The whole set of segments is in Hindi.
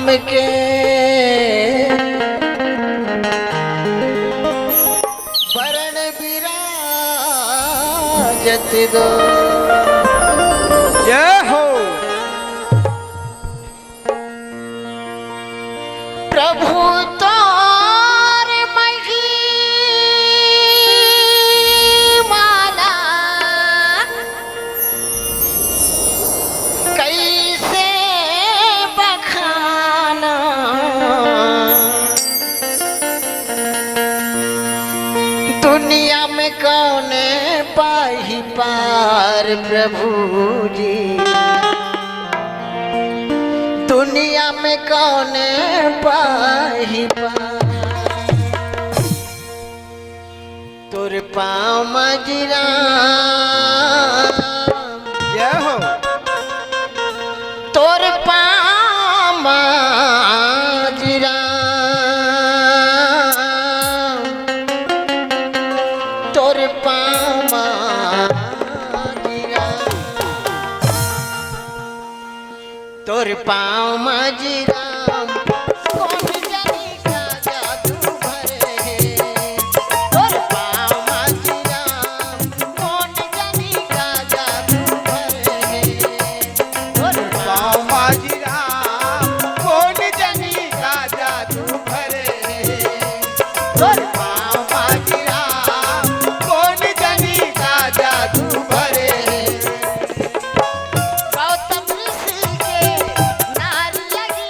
हमके वरण विराजत दो। जय हो प्रभु तोर महिमाला कैसे बखाना। दुनिया में कौने पाही पार प्रभु जी, दुनिया में कौने पाही पार। तुर पाँव मजरा जय हो तुर पाँव मजरा तुर पाँव मजरा तुर पाँव मजरा कौन जाने का जादू भरे है। तुर पाँव मजरा कौन जाने का जादू भरे है। तुर पाँव माजीरा कौन जनी का जादू भरे तुर पाँव माजीरा कौन जनी का जादू भरे गौतम ऋषि के नारी लगी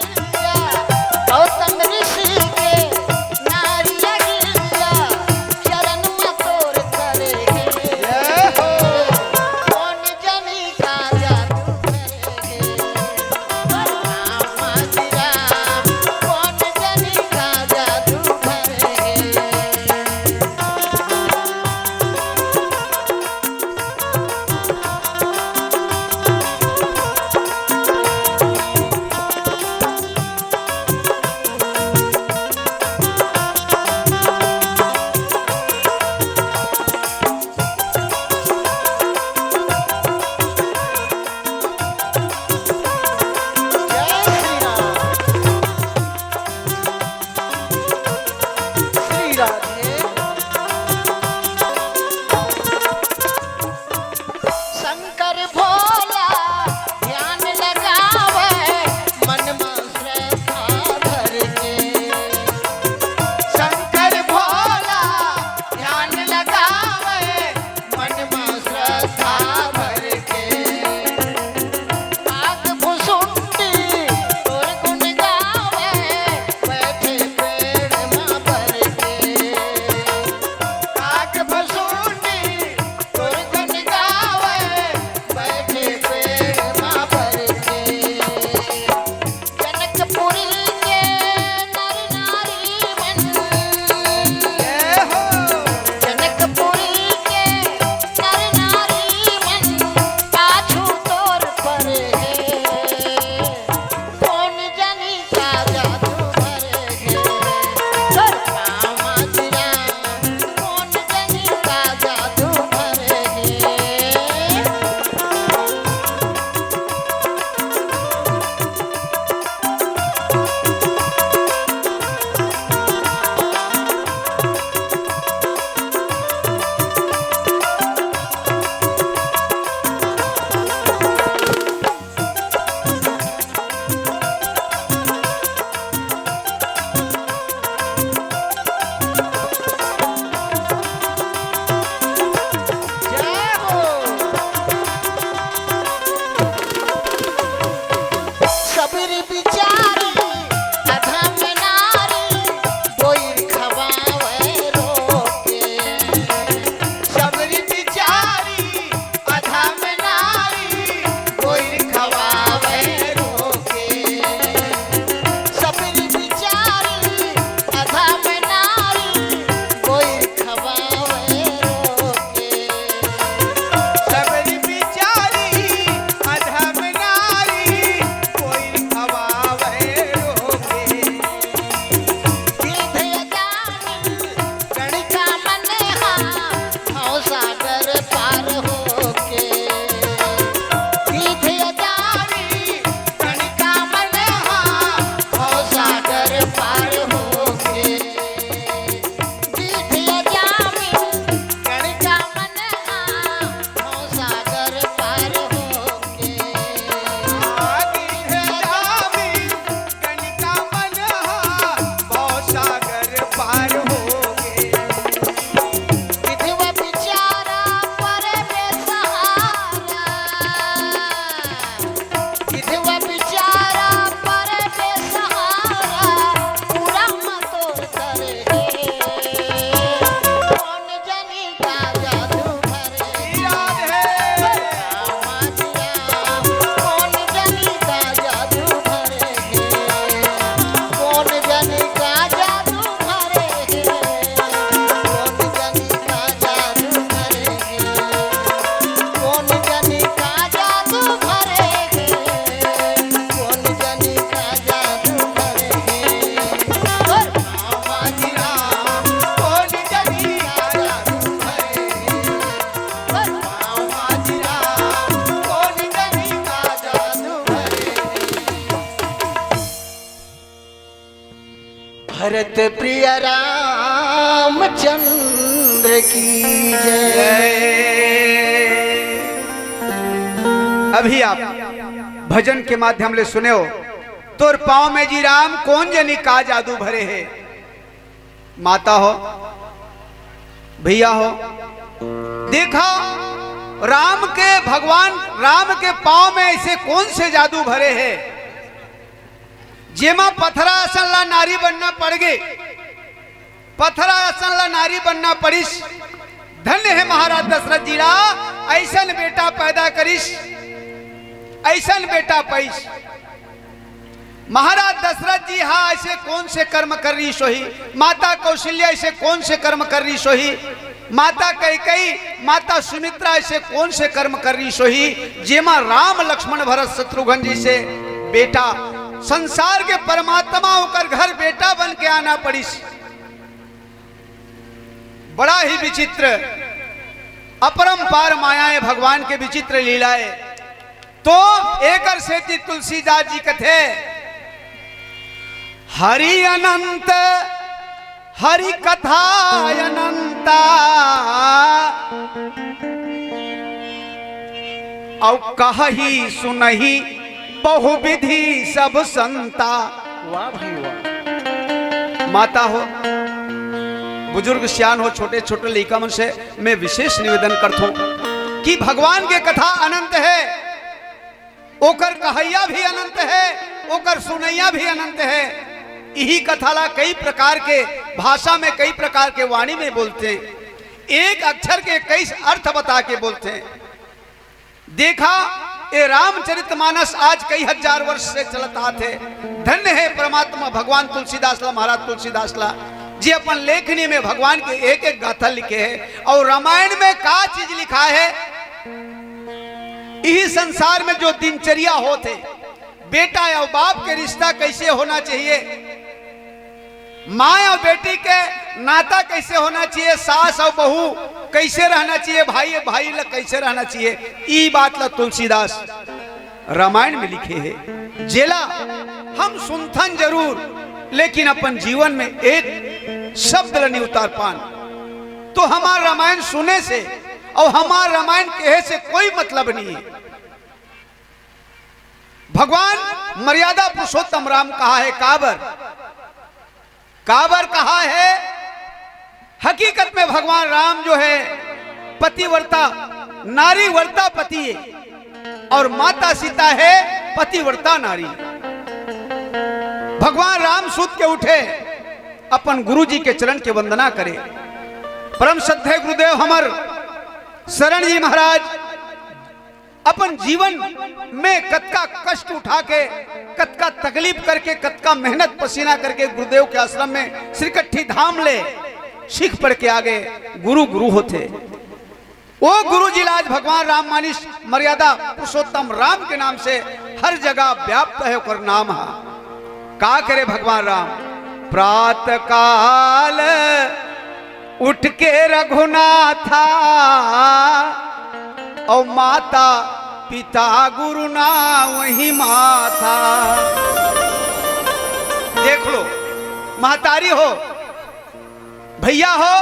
दशरथ प्रिय रामचंद्र की जय। अभी आप भजन के माध्यम ले सुने हो, तोर पाँव में जी राम कौन जनी का जादू भरे है। माता हो, भैया हो, देखा राम के भगवान राम के पाँव में ऐसे कौन से जादू भरे हैं जेमा पथरा असन ला नारी बनना पड़ गए, पथरा असन ला नारी बनना पड़िस। धन्य है महाराज दशरथ जी रा, ऐसन बेटा पैदा करिस, ऐसन बेटा पैस। महाराज दशरथ जी हाँ ऐसे कौन से कर्म कर रही सोही, माता कौशल्या ऐसे कौन से कर्म कर रही सोही, माता कैकेयी माता सुमित्रा ऐसे कौन से कर्म कर रही सोही जेमा राम लक्ष्मण भरत शत्रुघ्न जी से बेटा संसार के परमात्मा होकर घर बेटा बन के आना पड़िस। बड़ा ही विचित्र अपरंपार मायाएं भगवान के विचित्र लीलाएं। तो एकर सेती तुलसीदास जी कथे हरि अनंत हरि कथा अनंता औ कहही सुनही बहुविधि सब संता। वाह भाई वाह। माता हो, बुजुर्ग सियान हो, छोटे छोटे लड़का मन से मैं विशेष निवेदन करता हूं कि भगवान के कथा अनंत है, ओकर कहैया भी अनंत है, ओकर सुनैया भी अनंत है। यही कथा ला कई प्रकार के भाषा में कई प्रकार के वाणी में बोलते हैं, एक अक्षर के कई अर्थ बता के बोलते हैं। देखा ये रामचरितमानस आज कई हजार वर्ष से चलत आते। धन्य है परमात्मा भगवान तुलसीदास ला, महाराज तुलसीदास ला जी अपन लेखनी में भगवान के एक एक गाथा लिखे है। और रामायण में का चीज लिखा है, यही संसार में जो दिनचर्या होते, बेटा और बाप के रिश्ता कैसे होना चाहिए, माँ और बेटी के नाता कैसे होना चाहिए, सास और बहू कैसे रहना चाहिए, भाई भाई ला कैसे रहना चाहिए, ये बात ला तुलसीदास रामायण में लिखे है। जेला हम सुनथन जरूर लेकिन अपन जीवन में एक शब्द नहीं उतार पान। तो हमारा रामायण सुने से और हमारा रामायण कहे से कोई मतलब नहीं है। भगवान मर्यादा पुरुषोत्तम राम कहा है काबर, काबर कहा है। हकीकत में भगवान राम जो है पतिव्रता नारी वर्ता पति है और माता सीता है पतिव्रता नारी। भगवान राम सूत के उठे अपन गुरु जी के चरण के वंदना करे। परम श्रद्धेय गुरुदेव हमर शरण जी महाराज अपन जीवन में कतका कष्ट उठा के, कतका तकलीफ करके, कतका मेहनत पसीना करके गुरुदेव के आश्रम में श्रीकट्ठी धाम ले सीख पढ़ के आगे गुरु गुरु होते। वो गुरु जी आज भगवान राम मानिस मर्यादा पुरुषोत्तम राम के नाम से हर जगह व्याप्त है और नाम है। का करे भगवान राम, प्रातः काल उठ के रघुनाथा और माता पिता गुरु ना वही माथा। देख लो, महतारी हो भैया हो,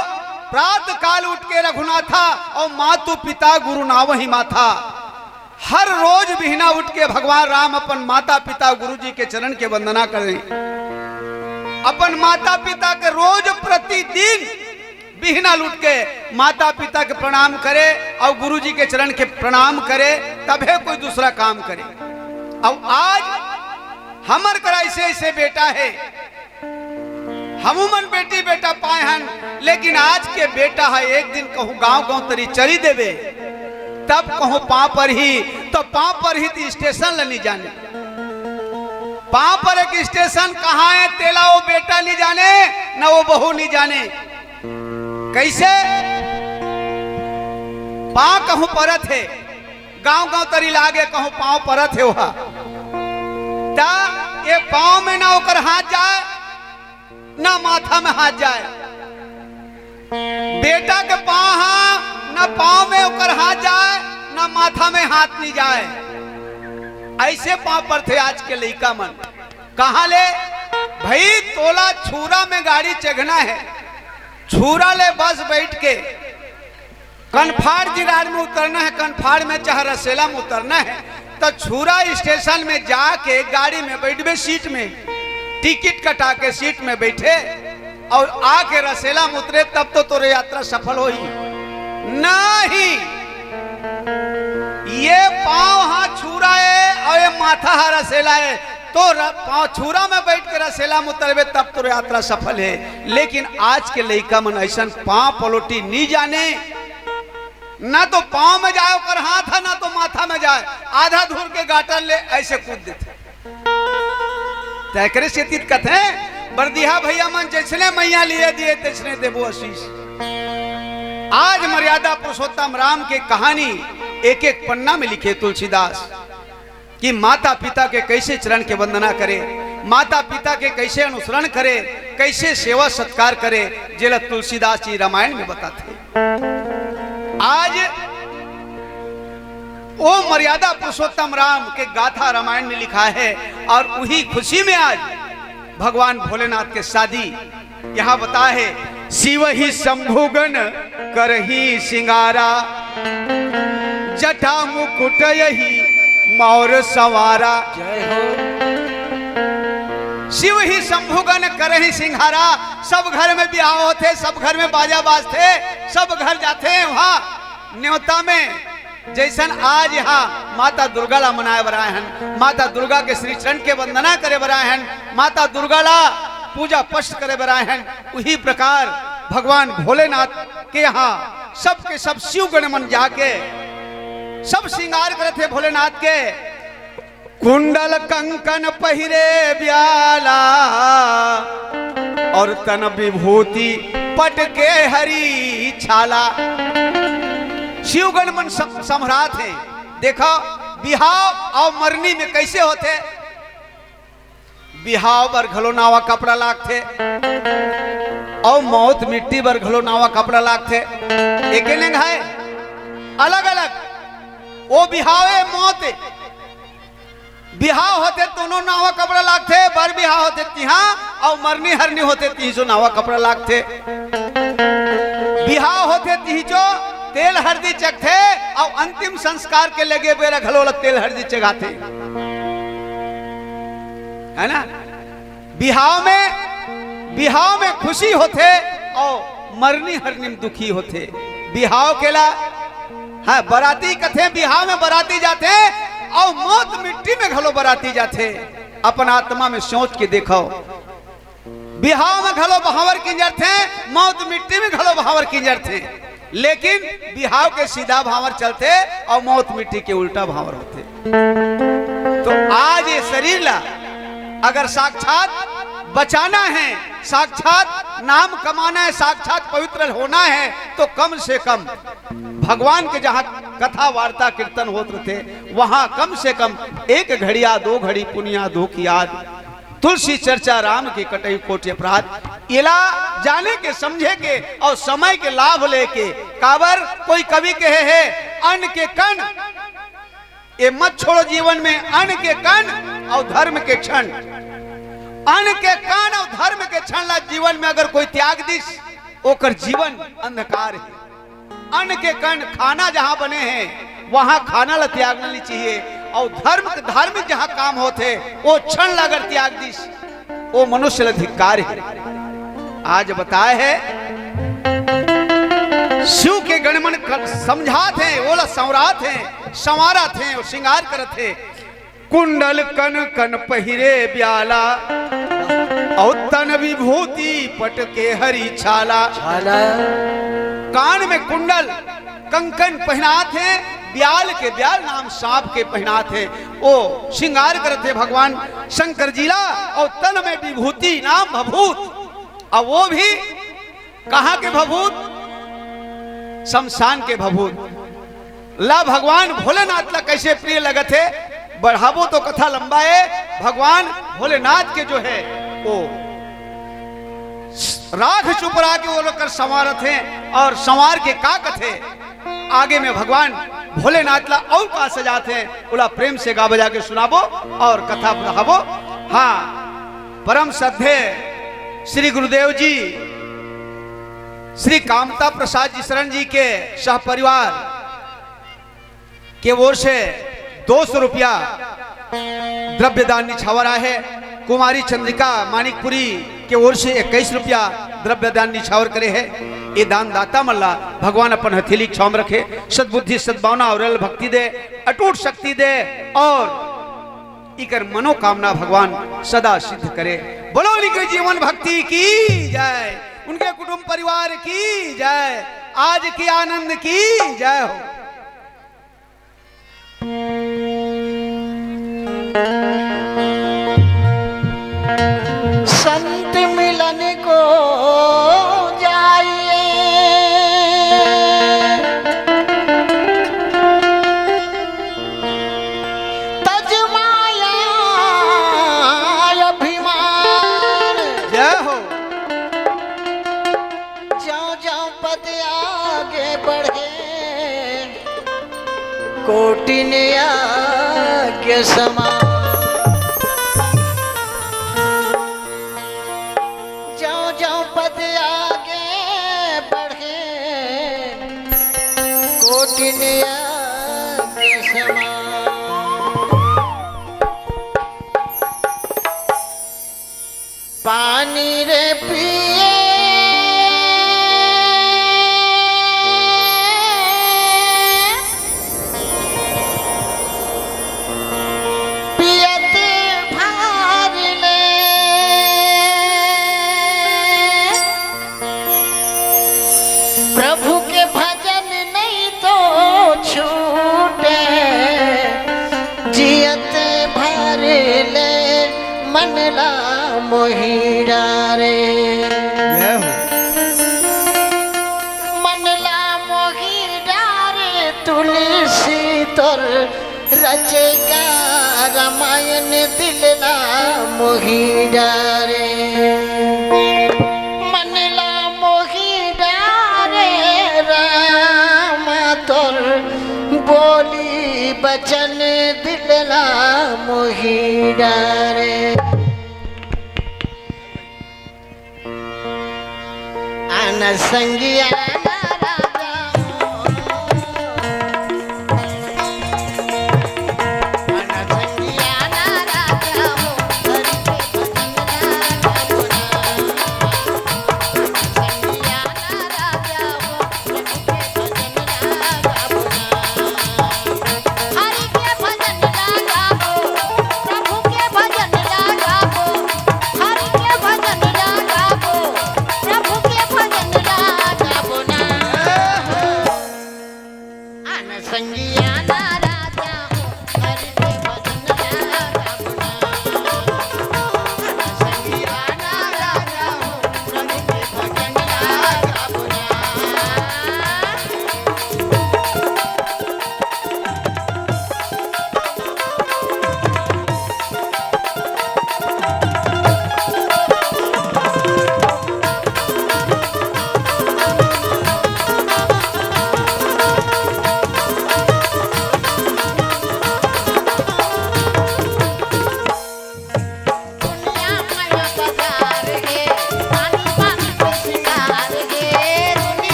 प्रातः काल उठ के रघुनाथा और मातु पिता गुरु ना वही माथा। हर रोज बिहना उठ के भगवान राम अपन माता पिता गुरु जी के चरण के वंदना करें। अपन माता पिता के रोज प्रतिदिन बिहना लुट के माता पिता के प्रणाम करे और गुरु जी के चरण के प्रणाम करे, तबे कोई दूसरा काम करे। और आज हमर कर ऐसे ऐसे बेटा है, हमूमन बेटी बेटा पाए हन, लेकिन आज के बेटा है एक दिन कहूँ गांव गांव तरी चली देवे, तब कहूँ पाँव पर ही, तो पाँव पर ही तो स्टेशन नहीं जाने। पाँव पर एक स्टेशन कहाँ है तेला वो बेटा नहीं जाने न वो बहू नहीं जाने। कैसे पाँव कहूँ परत है, गांव गांव तरी लागे कहूँ पाँव परत है वहा, ता ये पाँव में ना होकर हाथ जाए ना माथा में हाथ जाए। बेटा के पाँव हाँ ना पाँव में होकर हाथ जाए ना माथा में हाथ नहीं जाए। ऐसे पाँव पर थे आज के लड़का मन। कहाँ ले भाई तोला छूरा में गाड़ी चढ़ना है, छूरा ले बस बैठ के कनफाड़ जिरार में उतरना है, कनफाड़ में चाहे रसेला में उतरना है, तो छूरा स्टेशन में जाके गाड़ी में बैठबे, सीट में टिकट कटा के सीट में बैठे और आके रसेला में उतरे, तब तो तोरे यात्रा सफल हो ही नहीं। ये पांव हाथ छूरा है और ये माथा हा रसेला है, तो पांव छूरा में बैठ के रसेला में उतरबे तब तो यात्रा सफल है। लेकिन आज के लड़का मन ऐसा पांव पलोटी नहीं जाने, ना तो पांव में जाए कर हाथ है, ना तो माथा में जाए, आधा धूर के गाटर ले ऐसे कूद देते। तैकरे से तीत कथे बरदिहा भैया मन जैसने मैया लिए दिए तैसने देबो आशीष। आज मर्यादा पुरुषोत्तम राम के कहानी एक एक पन्ना में लिखे तुलसीदास कि माता पिता के कैसे चरण के वंदना करे, माता पिता के कैसे अनुसरण करे, कैसे सेवा सत्कार करे, जिला तुलसीदास जी रामायण में बताते। आज वो मर्यादा पुरुषोत्तम राम के गाथा रामायण में लिखा है और वही खुशी में आज भगवान भोलेनाथ के शादी यहाँ बता है। शिव ही शंभुगन करही सिंगारा, जटा मुकुट यही मौर सवारा। जय हो। शिव ही शंभुगन करही सिंगारा, सब घर में ब्याह होते, सब घर में बाजा बाजते, सब घर जाते हैं वहां न्योता में। जैसन आज यहाँ माता दुर्गा ला मनाए बराए हैं, माता दुर्गा के श्री चरण के वंदना करे बराए हैं, माता दुर्गा ला पूजा पष्ट करे बराए हैं, उसी प्रकार भगवान भोलेनाथ के यहाँ सबके सब शिव गण मन जाके सब श्रृंगार करे थे भोलेनाथ के। कुंडल कंकन पहिरे ब्याला और तन विभूति पट के हरी छाला। शिवगण मन सम्राट है। देखो बिहाव और मरनी में कैसे होते, बिहाव बर घलो नावा कपड़ा लागते और मौत मिट्टी बर घलो नावा कपड़ा लागते, एक है अलग अलग। वो बिहावे मौत बिहाव होते दोनों नावा कपड़ा लागते, बर बिहाव होते तिहा और मरनी हरनी होते तीसो नावा कपड़ा लागते। बिहाव होते तीजो तेल हरदी चखते और अंतिम संस्कार के लगे बेरा घलोला तेल हरदी चगाते, है ना। बिहाव में खुशी होते और मरनी हरनी में दुखी होते। बिहाव केला हाँ बराती कथे, बिहाव में बराती जाते और मौत मिट्टी में घलो बराती जाते। अपन आत्मा में सोच के देखो, बिहाव में घलो बहावर किंजर थे, मौत मिट्टी में घलो बहावर किंजर थे, लेकिन बिहाव के सीधा भावर चलते और मौत मिट्टी के उल्टा भावर होते। तो आज ये शरीर ला अगर साक्षात बचाना है, साक्षात नाम कमाना है, साक्षात पवित्र होना है, तो कम से कम भगवान के जहाँ कथा वार्ता कीर्तन होते थे वहां कम से कम एक घड़िया दो घड़ी पुनिया दो की याद, तुलसी चर्चा राम की कटई कोटि अपराध, इला जाने के समझे के और समय के लाभ लेके। काबर कोई कवि कहे है अन्न के कण ये मत छोड़ो जीवन में, अन्न के कण और धर्म के क्षण, अन्न के कण और धर्म के क्षण ला जीवन में अगर कोई त्याग दिस ओकर जीवन अंधकार है। अन्न के कण खाना जहां बने हैं वहां खाना ला त्यागना नहीं चाहिए, और धार्मिक जहां काम होते वो क्षण ला अगर त्याग दिस वो मनुष्य ला धिक्कार है। आज बताए है शिव के गणमन समझात हैं, वो ला संवरात हैं, संवारत हैं और श्रृंगार करत है। कुंडल कन कन पहिरे ब्याला और तन विभूति पट के हरी छाला। कान में कुंडल कंकन पहनात है, ब्याल के ब्याल नाम सांप के पहनात है, वो श्रृंगार करते भगवान शंकर जीला। और तन में विभूति नाम भभूत, और वो भी कहाँ के भभूत, शमशान के भभूत ला। भगवान भोलेनाथ ला कैसे प्रिय लगत है, बढ़ावो तो कथा लंबा है। भगवान भोलेनाथ के जो है वो राख चुपरा के वो लोग कर संवारत हैं, और संवार के का कथे आगे में भगवान भोलेनाथ ला और का सजाते हैं, उला प्रेम से गा बजा के सुनाबो और कथा बढ़ाबो। हाँ परम श्रद्धेय श्री गुरुदेव जी श्री कामता प्रसाद जी शरण जी के सहपरिवार के ओर से 200 रुपया द्रव्य दान निछावर है। कुमारी चंद्रिका मानिकपुरी के ओर से 21 रुपया द्रव्य दान निछावर करे है। ये दान दाता मल्ला भगवान अपन हथेली छाव में रखे, सद्बुद्धि सद्भावना और भक्ति दे, अटूट शक्ति दे और इकर मनोकामना भगवान सदा सिद्ध करे। बोलो उनके जीवन भक्ति की जय, उनके कुटुंब परिवार की जय, आज की आनंद की जय हो। संत मिलन को जाइए, तज माया अभिमान। जय हो। ज्यों ज्यों पद आगे बढ़े, कोटिन आज्ञा समान। पद आगे बढ़े, कोटिन आगे समान। पानी रे पिए प्रभु के भजन नहीं तो छूटे, जियत भर ले मनला मोहिरा रे। मनला मोहिरा रे तुलसी तोर रचेगा रामायण दिलला मोहिरा रे। बोली बचन दिलला मोहिरा रे। आन संगिया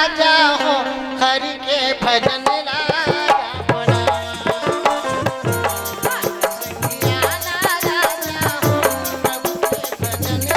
राजा हो हरि के भजन राजा संगिया राजा हो प्रभु के भजन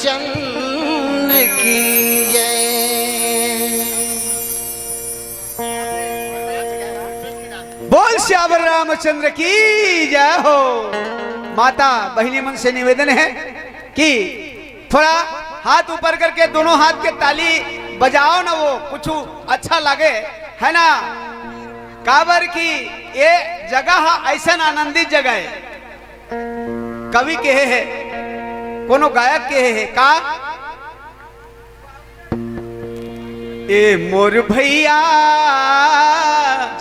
चंद्र की जय। बोल श्यावर रामचंद्र की जय हो। माता बहिनी मन से निवेदन है कि थोड़ा हाथ ऊपर करके दोनों हाथ के ताली बजाओ ना, वो कुछ अच्छा लगे है ना। काबर की ये जगह ऐसा आनंदित जगह है। कवि कहे है, कोनो गायक के है का ए मोर भैया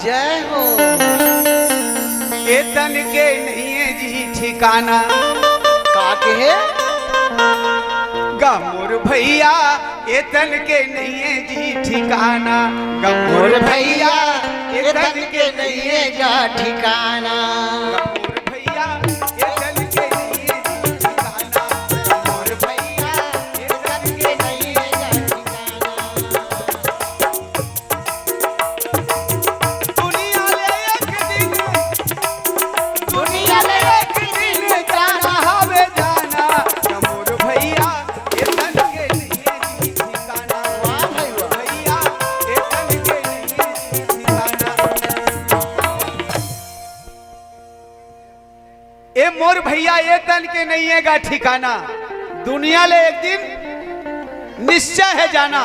जय हो। ए तन के नहीं है जी ठिकाना। का कहे गा मोर भैया ए तन के नहीं है जी ठिकाना। गा मोर भैया ये तन के नहीं है जा ठिकाना। मोर भैया ए तन के नहीं है जी ठिकाना। मोर भैया ए तन के नहीं है जा ठिकाना। दुनिया ले एक दिन, दुनिया में एक दिन जाना हवे जाना। गा मोर भैया ए तन के नहीं है जी ठिकाना। वाह भाई वाह। भैया ए तन के नहीं है जी ठिकाना। ए मोर भैया ये तन के नहीं है गा ठिकाना। दुनिया ले एक दिन निश्चय है जाना।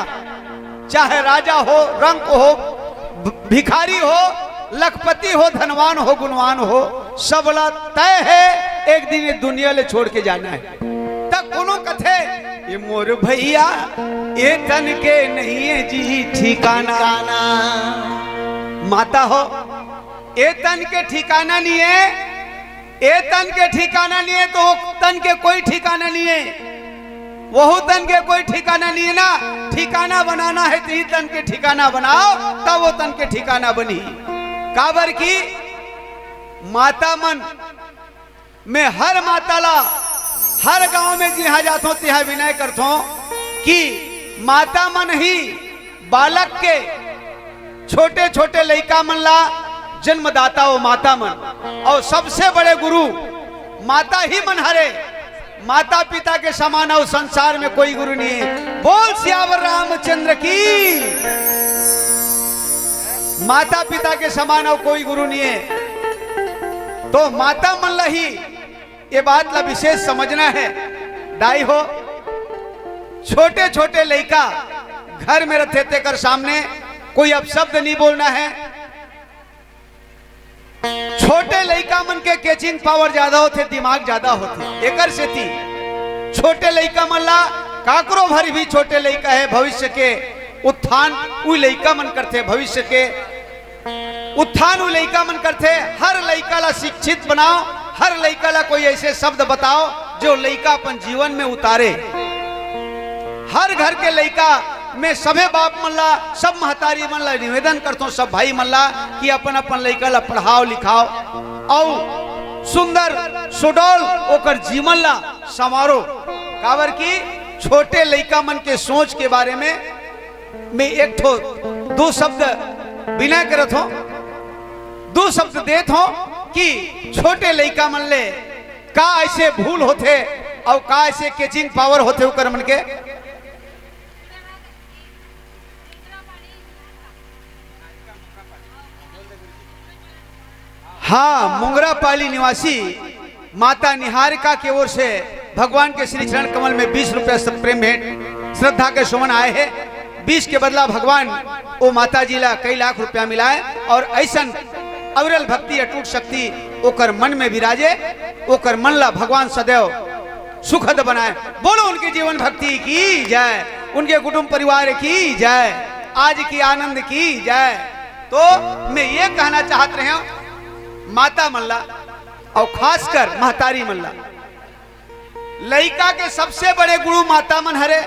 चाहे राजा हो, रंक हो, भिखारी हो, लखपति हो, धनवान हो, गुणवान हो, सबला तय है एक दिन ये दुनिया ले छोड़ के जाना है। तक कोनो कथे ये मोर भैया ये तन के नहीं है जी ठिकाना। माता हो ये तन के ठिकाना नहीं है। ए तन के ठिकाना नहीं है तो तन के कोई ठिकाना नहीं है। वह तन के कोई ठिकाना नहीं है ना। ठिकाना बनाना है तो ही तन के ठिकाना बनाओ, तब वो तन के ठिकाना बनी। काबर की माता मन में हर माताला हर गांव में जिहा जातो तिहा विनय करतो कि माता मन ही बालक के छोटे छोटे लइका मन ला जन्मदाता हो माता मन। और सबसे बड़े गुरु माता ही मन हरे। माता पिता के समान और संसार में कोई गुरु नहीं है। बोल सियावर रामचंद्र की। माता पिता के समान और कोई गुरु नहीं है। तो माता मन ला ही ये बात ला विशेष समझना है। दाई हो छोटे छोटे लइका घर में रहते थे कर सामने कोई अपशब्द नहीं बोलना है। छोटे लइका मन के कैचिंग पावर ज्यादा होते, दिमाग ज्यादा होते। एकर से थी छोटे लइका मन ला काकरो भर भी छोटे लइका है भविष्य के उत्थान उ लइका मन करते। भविष्य के उत्थान उ लइका मन करते। हर लइका ला शिक्षित बनाओ। हर लइका ला कोई ऐसे शब्द बताओ जो लइका अपन जीवन में उतारे। हर घर के लइका में सभे बाप मन ला, सब महतारी मन ला निवेदन करतो, सब भाई मन ला कि अपन अपन लइका ला पढ़ाओ लिखाओ और सुंदर सुडौल ओकर जीवन ला समारो। काबर की छोटे लइका मन के सोच के बारे में मैं एक ठो दो शब्द विनय करत हो, दो शब्द देत हो कि छोटे लइका मन ले का ऐसे भूल होते और का ऐसे कैचिंग पावर होते ओकर मन के। हाँ, मुंगरा पाली निवासी माता निहारिका की ओर से भगवान के श्री चरण कमल में 20 रुपये सब प्रेम भेंट श्रद्धा के सुमन आए हैं। 20 के बदला भगवान वो माता जी ला कई लाख रुपया मिलाए और ऐसा अविरल भक्ति अटूट शक्ति ओकर मन में विराजे, ओकर मन ला भगवान सदैव सुखद बनाए। बोलो उनकी जीवन भक्ति की जय, उनके कुटुंब परिवार की जय, आज की आनंद की जय। तो मैं ये कहना चाहत रहे हूं माता मल्ला और खासकर महतारी मल्ला, लइका के सबसे बड़े गुरु माता मन हरे।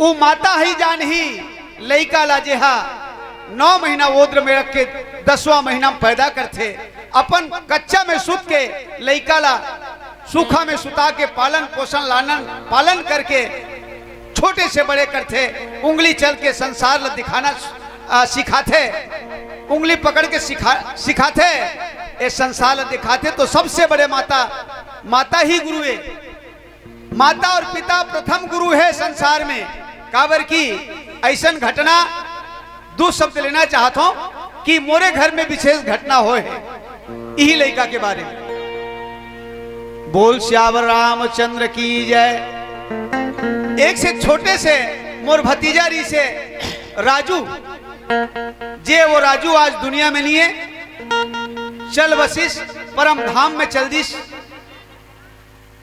वो माता ही जान ही लइका ला जेहा 9 महीना ओद्र में रख के 10वां महीना पैदा करते, अपन कच्चा में सुत के लइका ला सूखा में सुता के पालन पोषण लालन पालन करके छोटे से बड़े करते, उंगली चल के संसार ला दिखाना सिखाते, उंगली पकड़ के सिखाते, ये संसार ला दिखाते। तो सबसे बड़े माता ही गुरु है। माता और पिता प्रथम गुरु है संसार में। काबर की ऐसा घटना 2 शब्द लेना चाहता हूं कि मोरे घर में विशेष घटना हो है यही लड़का के बारे में। बोल श्यावर रामचंद्र की जय। एक से छोटे से मोर भतीजा री से राजू, जे वो राजू आज दुनिया में नहीं है, चल वशिष परम धाम में चल दिस।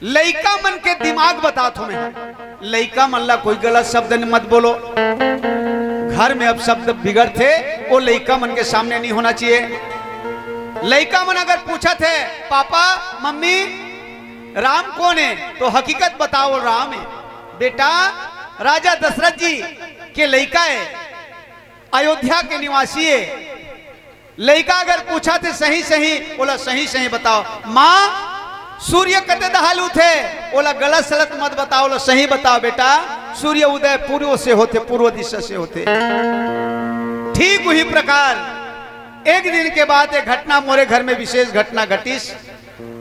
लइका मन के दिमाग बता थो मैं, लइका मन ला कोई गलत शब्द मत बोलो। घर में अब शब्द बिगड़ थे वो लइका मन के सामने नहीं होना चाहिए। लइका मन अगर पूछा थे पापा मम्मी राम कौन है, तो हकीकत बताओ राम है। बेटा राजा दशरथ जी के लइका है, अयोध्या के निवासी है। लइका अगर पूछा थे सही सही, बोला सही सही बताओ। माँ सूर्य कते दहालू थे, बोला गलत सलत मत बताओ, बोला सही बताओ बेटा। सूर्य उदय पूर्व से होते, पूर्व दिशा से होते। ठीक उसी प्रकार एक दिन के बाद एक घटना मोरे घर में विशेष घटना घटिस।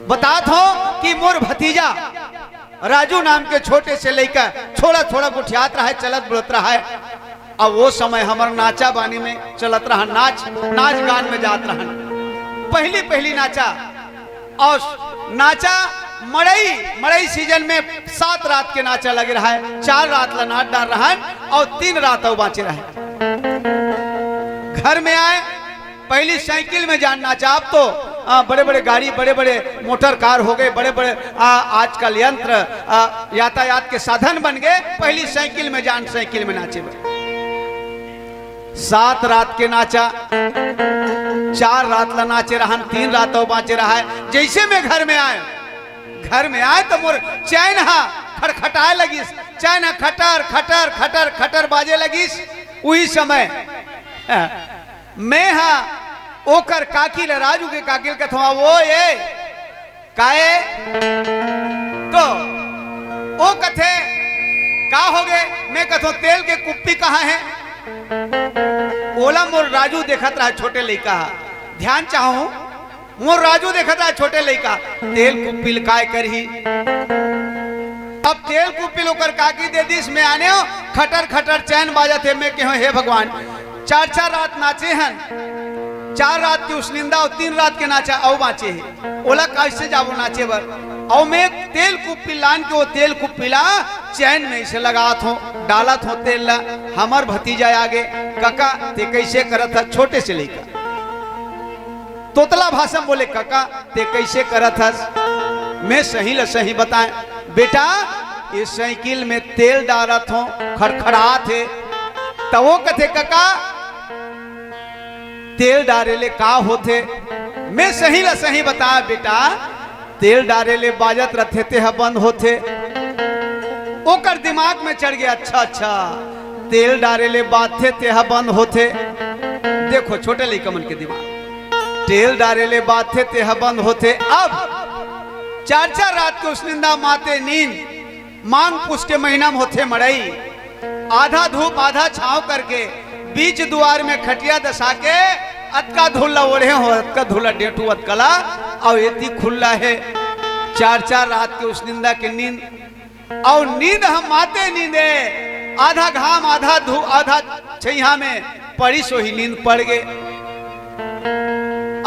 बतात हो कि मोर भतीजा राजू नाम के छोटे से लइका थोड़ा थोड़ा गुठियात रहा है, चलत बुलत रहा है। अब वो समय हमार नाचा बानी में चलत रहा, नाच गान में जात रहा। पहली नाचा और नाचा मड़ई सीजन में 7 रात के नाचा लगे रहा है। 4 रात ला नाच डाल रहा है और 3 रात और बाँचे रहे। घर में आए पहली साइकिल में जान नाचा। अब तो बड़े बड़े गाड़ी, बड़े बड़े मोटर कार हो गए, बड़े बड़े आजकल यंत्र यातायात के साधन बन गए। पहली साइकिल में जान, साइकिल में नाचे। 7 रात के नाचा, 4 रात ला नाचे रहा, 3 रात और बाँचे रहा है। जैसे मैं घर में आए तो मोर चैन खटखटाए लगी, चैन खटर खटर खटर खटर बाजे लगी। वही समय मैं ओकर काकी ले, राजू के काकी कथवा वो ये काए तो ओ कथे का हो गए। मैं कथो तेल के कुप्पी कहाँ है। ओला मोर राजू देखत रहा छोटे लइका, ध्यान चाहूं मोर राजू देखत रहा छोटे लइका, तेल कुप्पी काय करही। अब तेल कुप्पी लोकर काकी दे दिस में आने हो, खटर खटर चैन बाजा थे। मैं कहो हे भगवान 4 रात नाचे हैं, 4 रात की उस निंदा और 3 रात के नाचा औ बाँचे है। ओला कैसे जाबो नाचे बर। और मैं तेल कुप्पी लान के वो तेल कुप्पी ला चैन में से लगात हो, डालत हो तेल ला। हमार भतीजा आगे काका ते कैसे करत था, छोटे से लेकर तोतला भाषा बोले काका ते कैसे करत हस। मैं सही ल सही बताएं बेटा, ये साइकिल में तेल डालत हो, खड़खड़ात है। तो वो कथे काका तेल डारेले का होते। मैं सही ल सही बता बेटा, तेल डारेले बाजत रथे ते बंद होते। ओकर दिमाग में चढ़ गया, अच्छा तेल डारेले बाथे ते बंद होते। देखो छोटे लइकमन के दिमाग, तेल डारेले बाथे ते बंद होते। अब 4 रात के उस निंदा माते नींद मांग पुष के महीना में होते मड़ई। आधा धूप आधा छांव करके बीच द्वार में खटिया दसा के अतका धुल्ला ओढ़े हो, अतका धुल्ला डेटू अतकला और इतनी खुल्ला है। 4 रात के उस निंदा के नींद और नींद हम आते नींदे, आधा घाम आधा धूप आधा छैया में पड़ी सो ही नींद पड़ गए।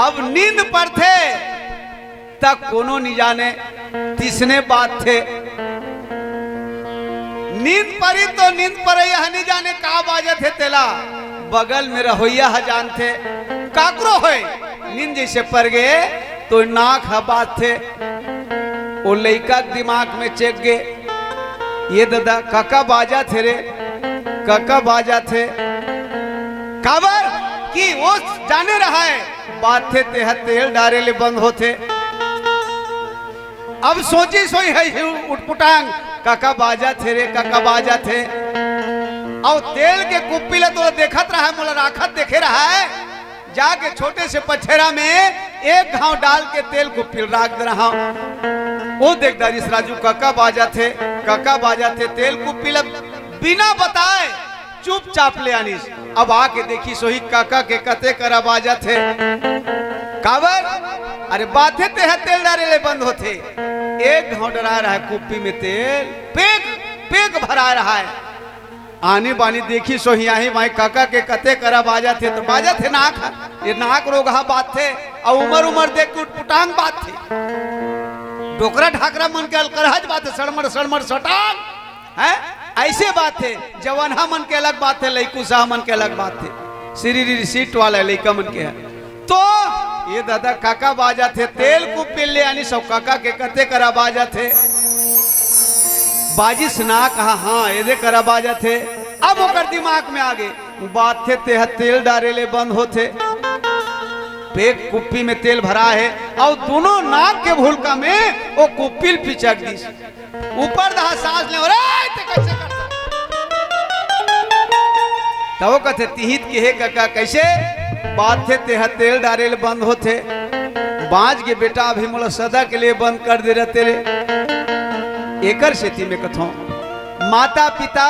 अब नींद पर थे तक कोनो नहीं जाने तीसने बात थे। नींद परी तो नींद पर यह नहीं जाने का बाजे थे तेला बगल में रहोइया हजान थे काकरो होए नींद जैसे पर गए तो नाक हबात थे। वो लड़का दिमाग में चेक गए ये दादा काका बाजा थे रे काका बाजा थे काबर कि वो जाने रहा है बात थे तेल डारे ले बंद होते। अब सोची सोई है उठपुटांग काका बाजा थे रे काका बाजा थे और तेल के कुप्पी ले तो देखत रहा है मोला राखत देखे रहा है जाके छोटे से पछेरा में एक घाव डाल के तेल कुप्पी राख दे रहा हूं। वो देख दारिस राजू काका बाजा थे तेल कुप्पी ले बिना बताए चुपचाप ले आनीस। अब आके देखी सोही काका के कते करा बाजा थे काबर अरे बाते ते है तेल डारे ले बंद होते। एक घाव डरा रहा है कुप्पी में तेल पेक भरा रहा है। आने बानी देखी सोही आई भाई काका के कते करा बाजा थे तो बाजा थे नाक ये नाक रोगा बात थे और उमर देख के उठपुटांग बात थी डोकरा ढाकरा मन के अलकरहज बात है सड़मड़ सटांग है ऐसे बात है। जवाना मन के अलग बात है लइकू साह मन के अलग बात है सीरी सीट वाला लइका मन के है। तो ये दादा काका बाजा थे तेल को पिल्ले यानी सब काका के कते करा बाजा थे बाजी सुना कहा हाँ ये करा बाजा थे। अब ओकर दिमाग में आ गए बात थे तेल डारे ले बंद होते पेट कुप्पी में तेल भरा है और दोनों नाक के भूलका में वो कुप्पी पिचक दी ऊपर दहा सांस ले कैसे करता तब कहते तिहित के हे काका कैसे बात थे तेल डारे ले बंद होते बाज के बेटा अभी मोला सदा के लिए बंद कर दे रहे तेरे एकर सेती में कथो माता पिता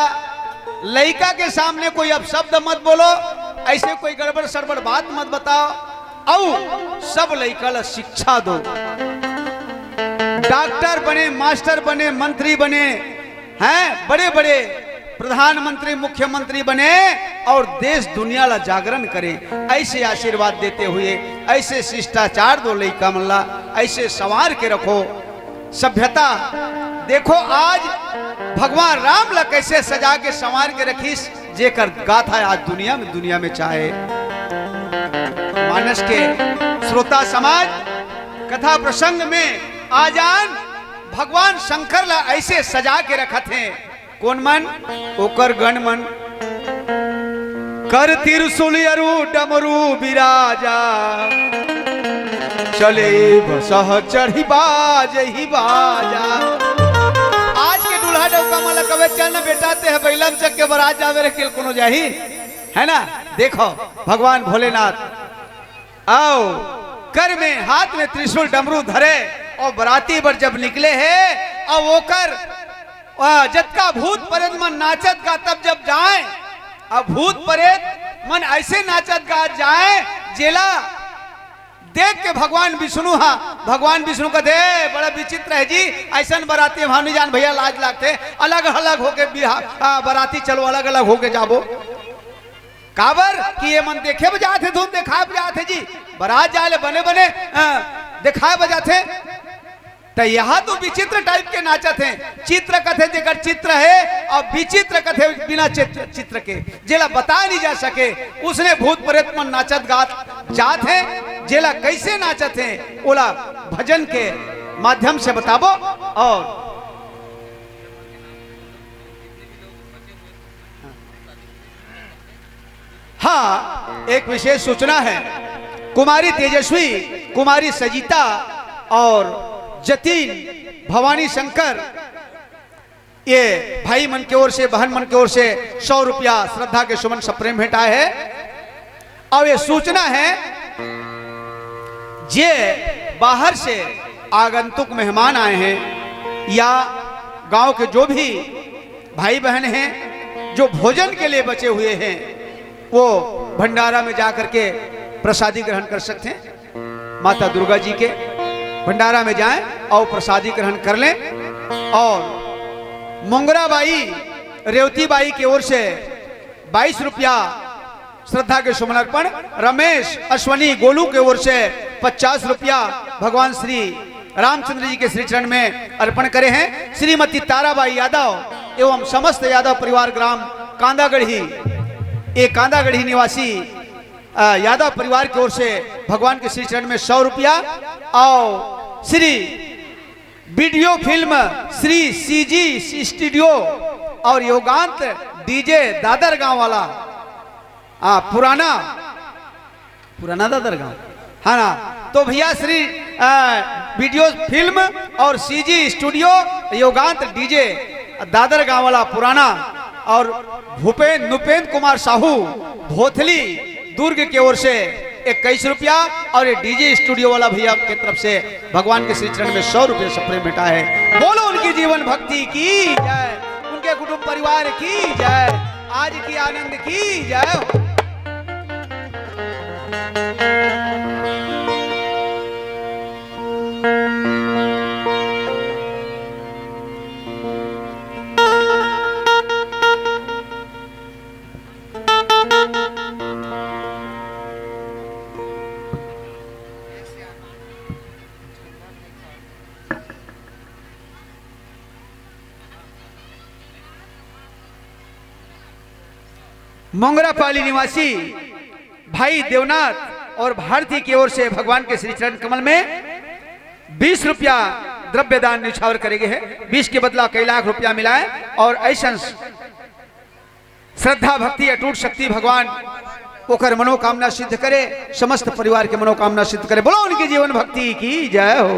लड़का के सामने कोई अब शब्द मत बोलो ऐसे कोई गड़बड़ सड़बड़ बात मत बताओ और सब लड़का ला शिक्षा दो डॉक्टर बने मास्टर बने मंत्री बने हैं बड़े बड़े प्रधानमंत्री मुख्यमंत्री बने और देश दुनिया ला जागरण करे ऐसे आशीर्वाद देते हुए ऐसे शिष्टाचार दो लड़का मल्ला ऐसे संवार के रखो सभ्यता। देखो आज भगवान राम ला कैसे सजा के संवार के रखीस जेकर गाथा आज दुनिया में चाहे मानस के श्रोता समाज कथा प्रसंग में आजान भगवान शंकर ला ऐसे सजा के रखत हैं कौन मन ओकर गण मन कर त्रिशूल अरु डमरू बिराजा चले बसह चढ़ी बाज ही बाजा। आज के दूल्हा डौका माला कवे चल न बेटा ते बैलम चक के बरात जावे रे किल कोनो जाही है ना। देखो भगवान भोलेनाथ आओ कर में हाथ में त्रिशूल डमरू धरे और बराती पर जब निकले हैं और वो कर जत्का भूत प्रेत मन नाचत गा तब जब जाए अब भूत प्रेत मन ऐसे नाचत गा जाए जेला देख के भगवान विष्णु का दे बड़ा विचित्र है जी ऐसा बराती भानु जान भैया लाज लागते अलग अलग होके बराती चलो अलग अलग होके जाबो काबर कि ये मन देखे बजाते धूम दिखाए बजाते जी बारात जाले बने बने दिखाए बजाते तो यहाँ तो विचित्र टाइप के नाचत हैं चित्र कथे जेकर चित्र है और विचित्र कथे बिना चित्र के जेला बता नहीं जा सके उसने भूत प्रेत मन नाचत गात जात है जेला कैसे नाचत हैं ओला भजन के माध्यम से बताबो। और हाँ एक विशेष सूचना है कुमारी तेजस्वी कुमारी सजीता और जतीन भवानी शंकर ये भाई मन की ओर से बहन मन की ओर से 100 रुपया श्रद्धा के सुमन सप्रेम भेंटाए है। और ये सूचना है जे बाहर से आगंतुक मेहमान आए हैं या गांव के जो भी भाई बहन हैं जो भोजन के लिए बचे हुए हैं वो भंडारा में जाकर के प्रसादी ग्रहण कर सकते हैं। माता दुर्गा जी के भंडारा में जाएं और प्रसादी ग्रहण कर लें। और मोंगरा बाई रेवती बाई की ओर से 22 रुपया श्रद्धा के सुमन अर्पण, रमेश अश्वनी गोलू की ओर से 50 रुपया भगवान श्री रामचंद्र जी के श्री चरण में अर्पण करे हैं। श्रीमती ताराबाई यादव एवं समस्त यादव परिवार ग्राम कांदागढ़ी, एक कांदागढ़ी निवासी यादव परिवार की ओर से भगवान के श्री चरण में 100 रुपया और Shri video film Shri CG studio और योगांत डीजे दादर गांव वाला पुराना दादर गांव, हाँ ना। तो भैया श्री वीडियो फिल्म और सीजी स्टूडियो योगांत डीजे दादर गांव वाला पुराना और नुपेंद्र कुमार साहू भोथली दुर्ग की ओर से 21 रुपया और ये डीजे स्टूडियो वाला भैया की तरफ से भगवान के श्री चरण में 100 रुपये सप्रे मिटा है। बोलो उनकी जीवन भक्ति की जय, उनके कुटुंब परिवार की जय, आज की आनंद की जय। मोंगरापाली निवासी भाई देवनाथ और भारती की ओर से भगवान के श्री चरण कमल में 20 रुपया द्रव्य दान निछावर करेंगे है। 20 के बदला कई लाख रुपया मिलाए और ऐसा श्रद्धा भक्ति अटूट शक्ति भगवान ओकर मनोकामना सिद्ध करे, समस्त परिवार के मनोकामना सिद्ध करे। बोलो उनकी जीवन भक्ति की जय हो।